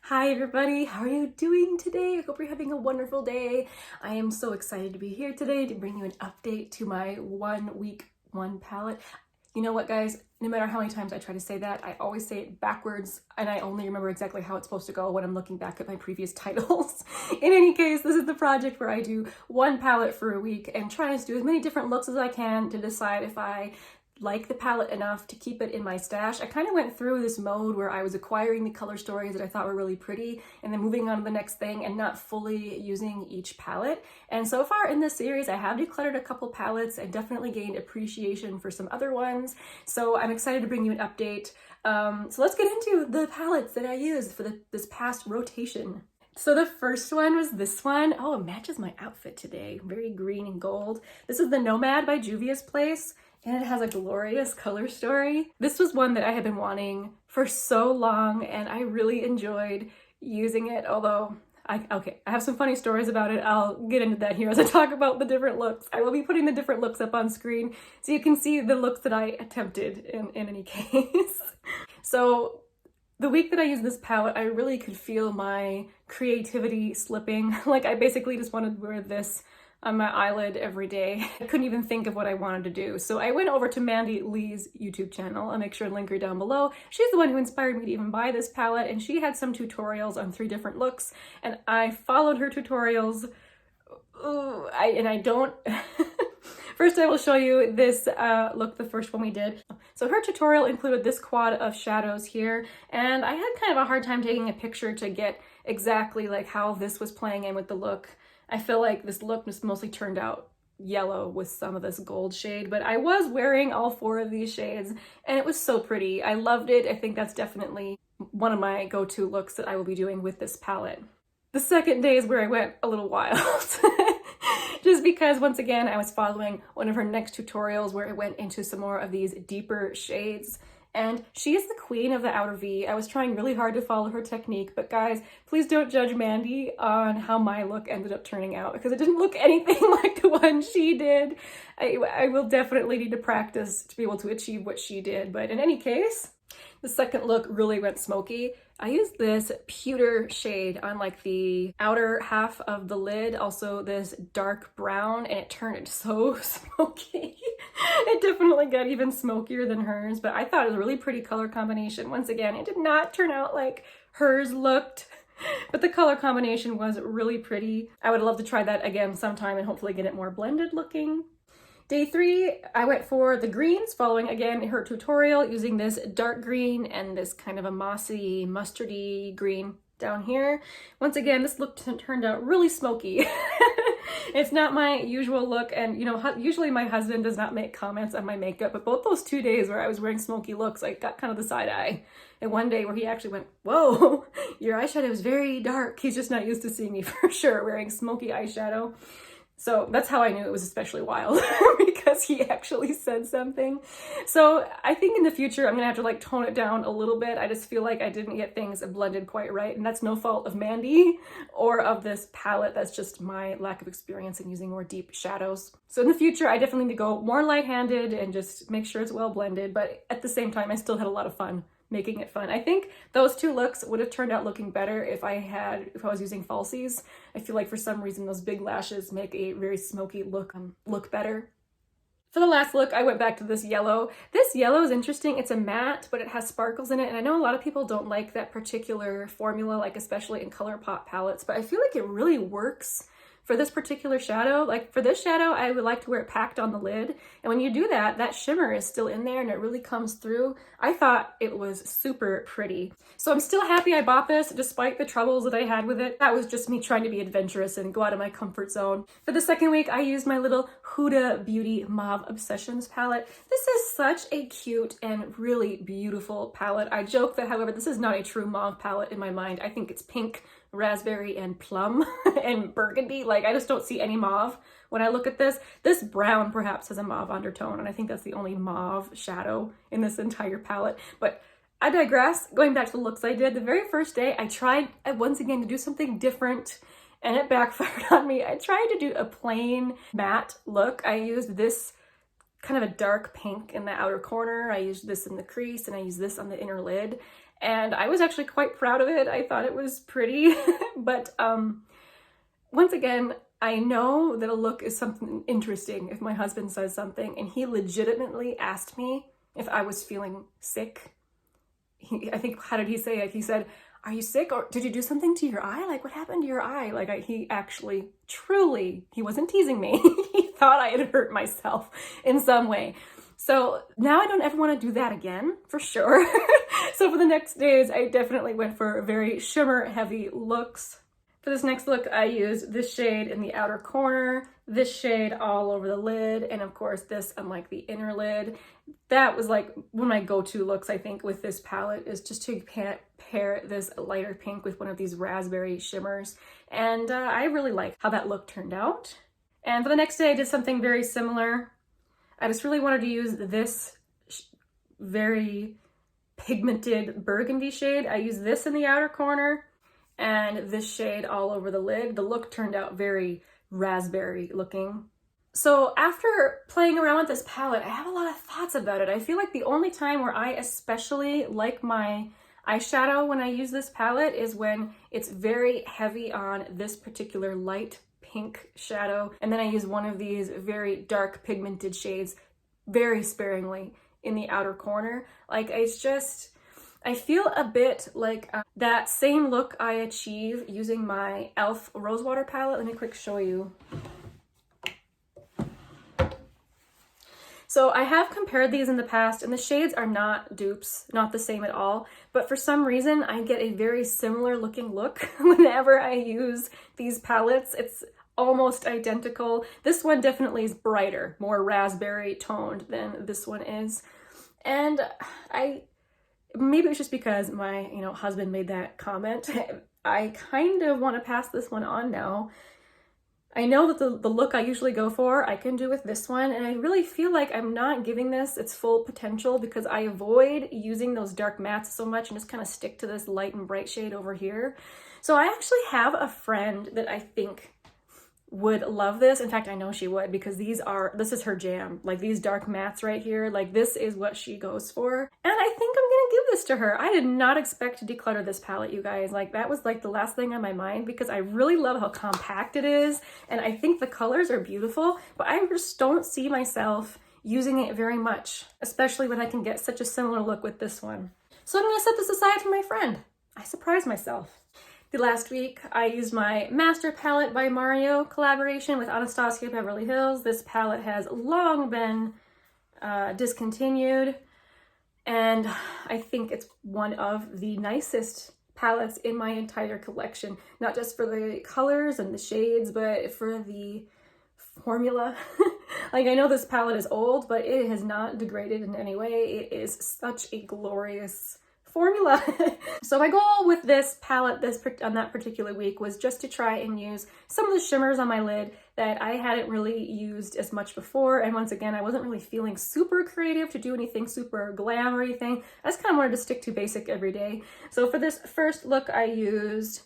Hi everybody, how are you doing today? I hope you're having a wonderful day. I am so excited to be here today to bring you an update to my 1 week 1 palette. You know what guys, no matter how many times I try to say that, I always say it backwards and I only remember exactly how it's supposed to go when I'm looking back at my previous titles. In any case, this is the project where I do 1 palette for a week and try to do as many different looks as I can to decide if I like the palette enough to keep it in my stash. I kind of went through this mode where I was acquiring the color stories that I thought were really pretty and then moving on to the next thing and not fully using each palette. And so far in this series, I have decluttered a couple palettes and definitely gained appreciation for some other ones. So I'm excited to bring you an update. So let's get into the palettes that I used for this past rotation. So the first one was this one. Oh, it matches my outfit today. Very green and gold. This is the Nomad by Juvia's Place. And it has a glorious color story. This was one that I had been wanting for so long and I really enjoyed using it, although I have some funny stories about it. I'll get into that here as I talk about the different looks. I will be putting the different looks up on screen so you can see the looks that I attempted in any case. So the week that I used this palette, I really could feel my creativity slipping. Like I basically just wanted to wear this on my eyelid every day. I couldn't even think of what I wanted to do. So I went over to Mandy Lee's YouTube channel. I'll make sure to link her down below. She's the one who inspired me to even buy this palette, and she had some tutorials on 3 different looks, and I followed her tutorials. First I will show you this look, the first one we did. So her tutorial included this quad of shadows here, and I had kind of a hard time taking a picture to get exactly like how this was playing in with the look. I feel like this look just mostly turned out yellow with some of this gold shade, but I was wearing all 4 of these shades and it was so pretty. I loved it. I think that's definitely one of my go-to looks that I will be doing with this palette. The second day is where I went a little wild. Just because once again, I was following one of her next tutorials where I went into some more of these deeper shades. And she is the queen of the outer V. I was trying really hard to follow her technique, but guys, please don't judge Mandy on how my look ended up turning out because it didn't look anything like the one she did. I will definitely need to practice to be able to achieve what she did, but in any case, the second look really went smoky. I used this pewter shade on like the outer half of the lid, also this dark brown, and it turned it so smoky. It definitely got even smokier than hers, but I thought it was a really pretty color combination. Once again, it did not turn out like hers looked, but the color combination was really pretty. I would love to try that again sometime and hopefully get it more blended looking. Day 3, I went for the greens, following again her tutorial using this dark green and this kind of a mossy, mustardy green down here. Once again, this look turned out really smoky. It's not my usual look, and you know, usually my husband does not make comments on my makeup, but both those 2 days where I was wearing smoky looks, I got kind of the side eye. And one day where he actually went, "Whoa, your eyeshadow is very dark." He's just not used to seeing me for sure wearing smoky eyeshadow. So that's how I knew it was especially wild, because he actually said something. So I think in the future, I'm gonna have to like tone it down a little bit. I just feel like I didn't get things blended quite right. And that's no fault of Mandy or of this palette. That's just my lack of experience in using more deep shadows. So in the future, I definitely need to go more light-handed and just make sure it's well blended. But at the same time, I still had a lot of fun making it fun. I think those 2 looks would have turned out looking better if I was using falsies. I feel like for some reason those big lashes make a very smoky look better. For the last look, I went back to this yellow. This yellow is interesting. It's a matte, but it has sparkles in it. And I know a lot of people don't like that particular formula, like especially in Colourpop palettes, but I feel like it really works for this particular shadow. Like for this shadow, I would like to wear it packed on the lid. And when you do that, that shimmer is still in there and it really comes through. I thought it was super pretty. So I'm still happy I bought this despite the troubles that I had with it. That was just me trying to be adventurous and go out of my comfort zone. For the second week, I used my little Huda Beauty Mauve Obsessions palette. This is such a cute and really beautiful palette. I joke that, however, this is not a true mauve palette in my mind. I think it's pink, raspberry, and plum and burgundy. Like I just don't see any mauve when I look at this. This brown perhaps has a mauve undertone, and I think that's the only mauve shadow in this entire palette. But I digress. Going back to the looks I did, the very first day I tried once again to do something different and it backfired on me. I tried to do a plain matte look. I used this kind of a dark pink in the outer corner. I used this in the crease and I used this on the inner lid. and I was actually quite proud of it. I thought it was pretty, but once again, I know that a look is something interesting if my husband says something, and he legitimately asked me if I was feeling sick. I think, how did he say it? He said, "Are you sick, or did you do something to your eye? Like, what happened to your eye?" Like, he actually, truly, he wasn't teasing me. He thought I had hurt myself in some way. So now I don't ever want to do that again, for sure. So for the next days, I definitely went for very shimmer heavy looks. For this next look, I used this shade in the outer corner, this shade all over the lid, and of course this on like the inner lid. That was like one of my go-to looks, I think, with this palette, is just to pair this lighter pink with one of these raspberry shimmers. And I really like how that look turned out. And for the next day, I did something very similar. I just really wanted to use this very pigmented burgundy shade. I used this in the outer corner and this shade all over the lid. The look turned out very raspberry looking. So after playing around with this palette, I have a lot of thoughts about it. I feel like the only time where I especially like my eyeshadow when I use this palette is when it's very heavy on this particular light pink shadow, and then I use one of these very dark pigmented shades very sparingly in the outer corner. Like, it's just, I feel a bit like that same look I achieve using my e.l.f. Rosewater palette. Let me quick show you. So I have compared these in the past, and the shades are not dupes, not the same at all, but for some reason I get a very similar looking look whenever I use these palettes. It's almost identical. This one definitely is brighter, more raspberry toned than this one is. And maybe it's just because my, husband made that comment. I kind of want to pass this one on now. I know that the look I usually go for, I can do with this one, and I really feel like I'm not giving this its full potential because I avoid using those dark mattes so much and just kind of stick to this light and bright shade over here. So I actually have a friend that I think would love this. In fact, I know she would, because this is her jam. Like, these dark mattes right here, like, this is what she goes for. And I think I'm gonna give this to her. I did not expect to declutter this palette, you guys. Like, that was like the last thing on my mind, because I really love how compact it is, and I think the colors are beautiful, but I just don't see myself using it very much, especially when I can get such a similar look with this one. So I'm gonna set this aside for my friend. I surprised myself. The last week, I used my Master Palette by Mario collaboration with Anastasia Beverly Hills. This palette has long been discontinued, and I think it's one of the nicest palettes in my entire collection. Not just for the colors and the shades, but for the formula. Like, I know this palette is old, but it has not degraded in any way. It is such a glorious formula. So my goal with this palette on that particular week was just to try and use some of the shimmers on my lid that I hadn't really used as much before. And once again, I wasn't really feeling super creative to do anything super glam or anything. I just kind of wanted to stick to basic every day. So for this first look, I used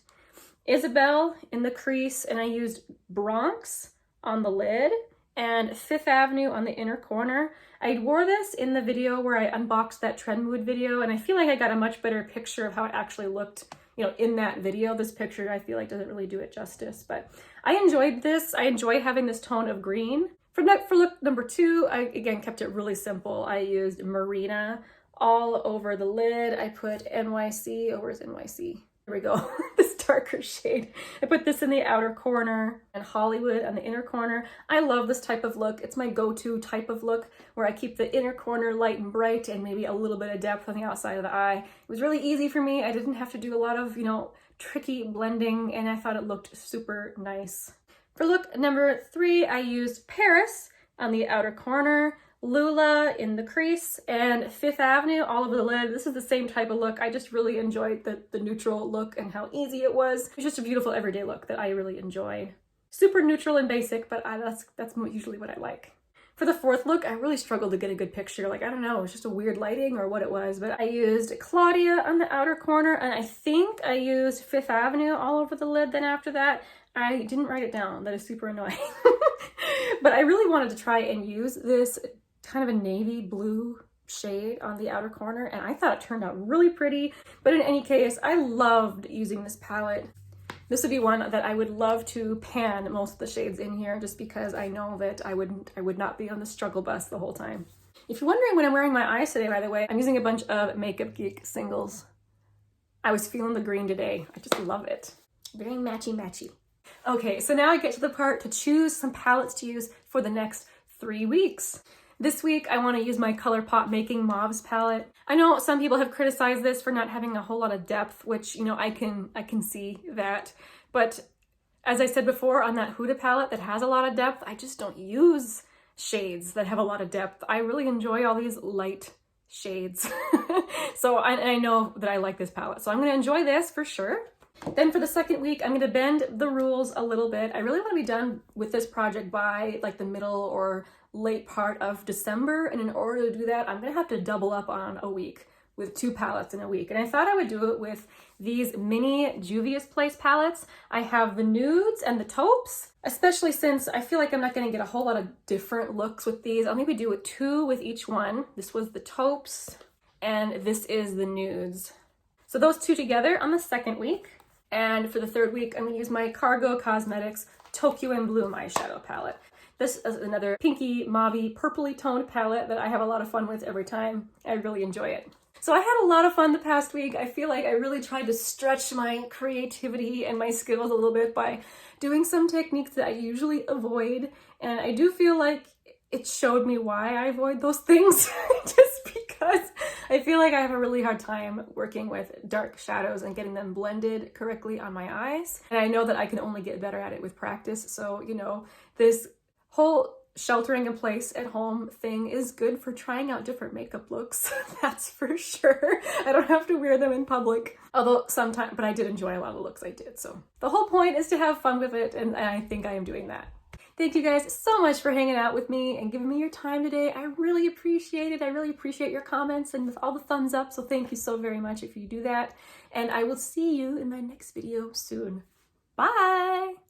Isabel in the crease, and I used Bronx on the lid and Fifth Avenue on the inner corner. I wore this in the video where I unboxed that Trend Mood video, and I feel like I got a much better picture of how it actually looked, in that video. This picture, I feel like, doesn't really do it justice, but I enjoyed this. I enjoy having this tone of green. For look number 2, I again kept it really simple. I used Marina all over the lid. I put NYC, where's NYC? There we go, this darker shade. I put this in the outer corner and Hollywood on the inner corner. I love this type of look. It's my go-to type of look, where I keep the inner corner light and bright and maybe a little bit of depth on the outside of the eye. It was really easy for me. I didn't have to do a lot of, tricky blending, and I thought it looked super nice. For look number 3, I used Paris on the outer corner, Lula in the crease, and Fifth Avenue all over the lid. This is the same type of look. I just really enjoyed the neutral look and how easy it was. It's just a beautiful everyday look that I really enjoyed. Super neutral and basic, but that's usually what I like. For the fourth look, I really struggled to get a good picture. Like, I don't know, it's just a weird lighting or what it was, but I used Claudia on the outer corner, and I think I used Fifth Avenue all over the lid then after that. I didn't write it down. That is super annoying. But I really wanted to try and use this kind of a navy blue shade on the outer corner, and I thought it turned out really pretty. But in any case, I loved using this palette. This would be one that I would love to pan most of the shades in here, just because I know that I would not be on the struggle bus the whole time. If you're wondering what I'm wearing my eyes today, by the way, I'm using a bunch of Makeup Geek singles. I was feeling the green today. I just love it. Very matchy matchy. Okay, so now I get to the part to choose some palettes to use for the next 3 weeks. This week, I want to use my Colourpop Making Mauves palette. I know some people have criticized this for not having a whole lot of depth, which, you know, I can see that. But as I said before, on that Huda palette that has a lot of depth, I just don't use shades that have a lot of depth. I really enjoy all these light shades. So I know that I like this palette. So I'm going to enjoy this for sure. Then for the second week, I'm going to bend the rules a little bit. I really want to be done with this project by like the middle or late part of December. And in order to do that, I'm going to have to double up on a week with 2 palettes in a week. And I thought I would do it with these mini Juvia's Place palettes. I have the nudes and the taupes, especially since I feel like I'm not going to get a whole lot of different looks with these. I'll maybe do it 2 with each one. This was the taupes and this is the nudes. So those 2 together on the second week. And for the third week, I'm going to use my Cargo Cosmetics Tokyo and Bloom eyeshadow palette. This is another pinky, mauvey, purpley toned palette that I have a lot of fun with every time. I really enjoy it. So I had a lot of fun the past week. I feel like I really tried to stretch my creativity and my skills a little bit by doing some techniques that I usually avoid. And I do feel like it showed me why I avoid those things, just because I feel like I have a really hard time working with dark shadows and getting them blended correctly on my eyes. And I know that I can only get better at it with practice. So, you know, this whole sheltering in place at home thing is good for trying out different makeup looks. That's for sure. I don't have to wear them in public. Although sometimes, but I did enjoy a lot of the looks I did. So the whole point is to have fun with it. And I think I am doing that. Thank you guys so much for hanging out with me and giving me your time today. I really appreciate it. I really appreciate your comments and all the thumbs up. So thank you so very much if you do that. And I will see you in my next video soon. Bye!